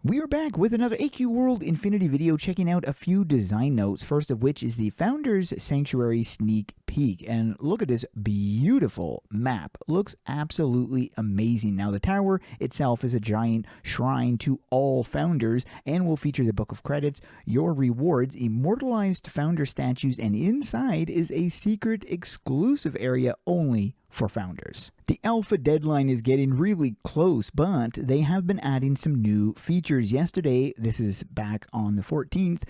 We are back with another AQ World Infinity video, checking out a few design notes, first of which is the Founders Sanctuary sneak peek. And look at this beautiful map. Looks absolutely amazing. Now, the tower itself is a giant shrine to all founders and will feature the book of credits, your rewards, immortalized founder statues, and inside is a secret exclusive area only for founders. The alpha deadline is getting really close, but they have been adding some new features. Yesterday, this is back on the 14th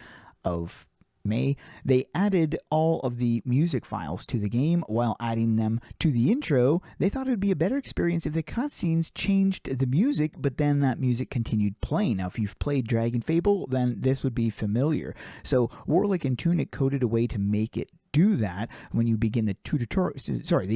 of May, they added all of the music files to the game while adding them to the intro. They thought it would be a better experience if the cutscenes changed the music, but then that music continued playing. Now, if you've played Dragon Fable, then this would be familiar. So Warlick and Tunic coded a way to make it do that. When you begin the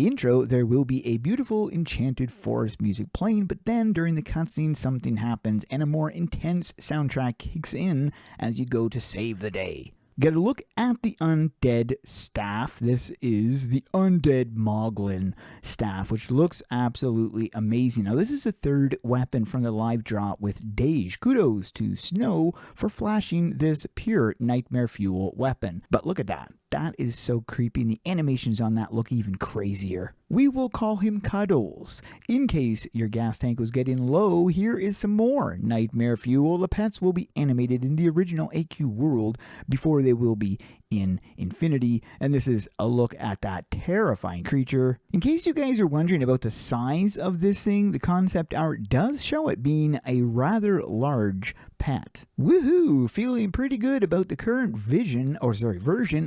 intro, there will be a beautiful enchanted forest music playing, but then during the cutscene something happens and a more intense soundtrack kicks in as you go to save the day. Get a look at the undead staff. This is the undead Moglin staff, which looks absolutely amazing. Now, this is the third weapon from the live drop with Dej. Kudos to Snow for flashing this pure nightmare fuel weapon. But look at that. That is so creepy, and the animations on that look even crazier. We will call him Cuddles. In case your gas tank was getting low, here is some more nightmare fuel. The pets will be animated in the original AQ world before they will be in Infinity, and this is a look at that terrifying creature. In case you guys are wondering about the size of this thing, the concept art does show it being a rather large pet. Woohoo! Feeling pretty good about the current version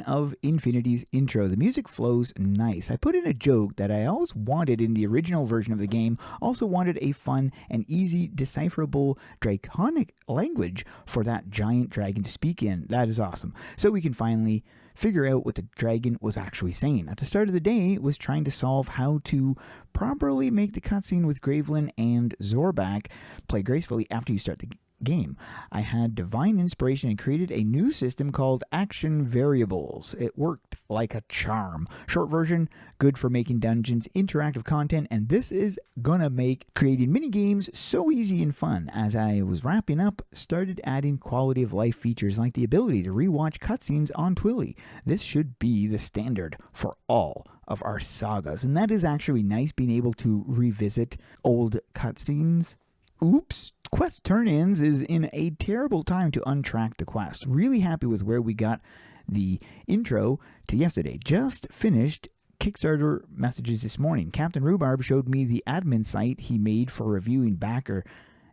of Infinity's intro. The music flows nice. I put in a joke that I always wanted in the original version of the game, also wanted a fun and easy decipherable draconic language for that giant dragon to speak in. That is awesome. So we can finally figure out what the dragon was actually saying. At the start of the day, was trying to solve how to properly make the cutscene with Gravelin and Zorbak play gracefully after you start the game. I had divine inspiration and created a new system called Action Variables. It worked like a charm. Short version, good for making dungeons, interactive content, and this is gonna make creating mini games so easy and fun. As I was wrapping up, started adding quality of life features like the ability to rewatch cutscenes on Twilly. This should be the standard for all of our sagas, and that is actually nice, being able to revisit old cutscenes. Oops, quest turn-ins is in a terrible time to untrack the quest. Really happy with where we got the intro to yesterday. Just finished Kickstarter messages this morning. Captain Rhubarb showed me the admin site he made for reviewing backer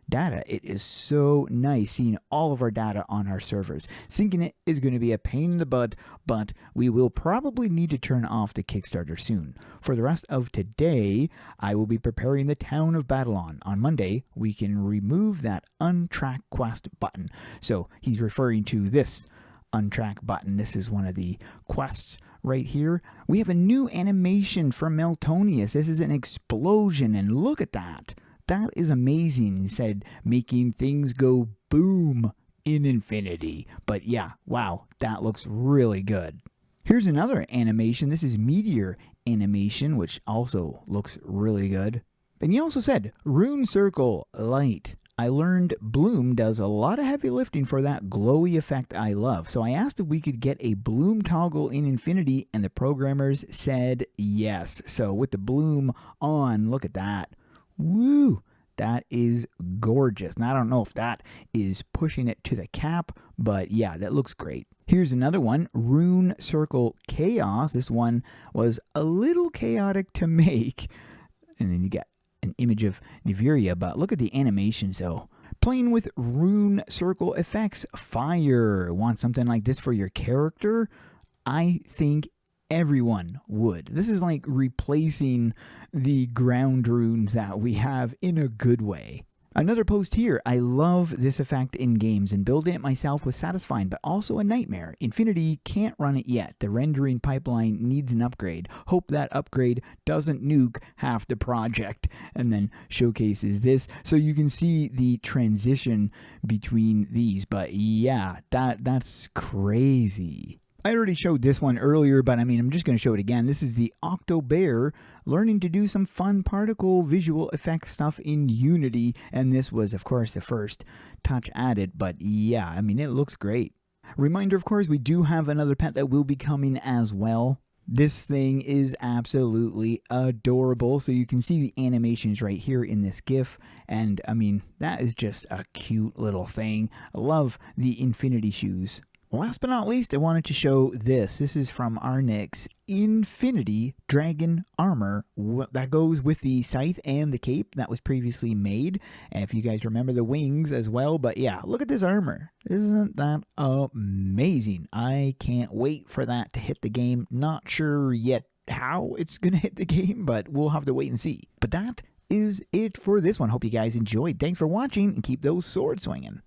data. It is so nice seeing all of our data on our servers. Syncing it is going to be a pain in the butt, but we will probably need to turn off the Kickstarter soon. For the rest of today, I will be preparing the town of Babylon. On Monday, we can remove that untrack quest button. So he's referring to this untrack button. This is one of the quests right here. We have a new animation from Meltonius. This is an explosion, and look at that. That is amazing. He said, making things go boom in Infinity. But yeah, wow, that looks really good. Here's another animation. This is Meteor animation, which also looks really good. And he also said, Rune Circle Light. I learned Bloom does a lot of heavy lifting for that glowy effect I love. So I asked if we could get a Bloom toggle in Infinity, and the programmers said yes. So with the Bloom on, look at that. Woo! That is gorgeous. Now, I don't know if that is pushing it to the cap, but yeah, that looks great. Here's another one, Rune Circle Chaos. This one was a little chaotic to make. And then you get an image of Niveria, but look at the animations though. Playing with Rune Circle effects, fire. Want something like this for your character? I think everyone would. This is like replacing the ground runes that we have in a good way. Another post here. I love this effect in games, and building it myself was satisfying, but also a nightmare. Infinity can't run it yet. The rendering pipeline needs an upgrade. Hope that upgrade doesn't nuke half the project. And then showcases this so you can see the transition between these. But yeah, that's crazy. I already showed this one earlier, but I mean, I'm just going to show it again. This is the Octo Bear learning to do some fun particle visual effects stuff in Unity. And this was, of course, the first touch added. But yeah, I mean, it looks great. Reminder, of course, we do have another pet that will be coming as well. This thing is absolutely adorable. So you can see the animations right here in this GIF. And I mean, that is just a cute little thing. I love the Infinity shoes. Last but not least, I wanted to show this. This is from Arnix's Infinity Dragon Armor that goes with the scythe and the cape that was previously made. And if you guys remember the wings as well. But yeah, look at this armor. Isn't that amazing? I can't wait for that to hit the game. Not sure yet how it's going to hit the game, but we'll have to wait and see. But that is it for this one. Hope you guys enjoyed. Thanks for watching and keep those swords swinging.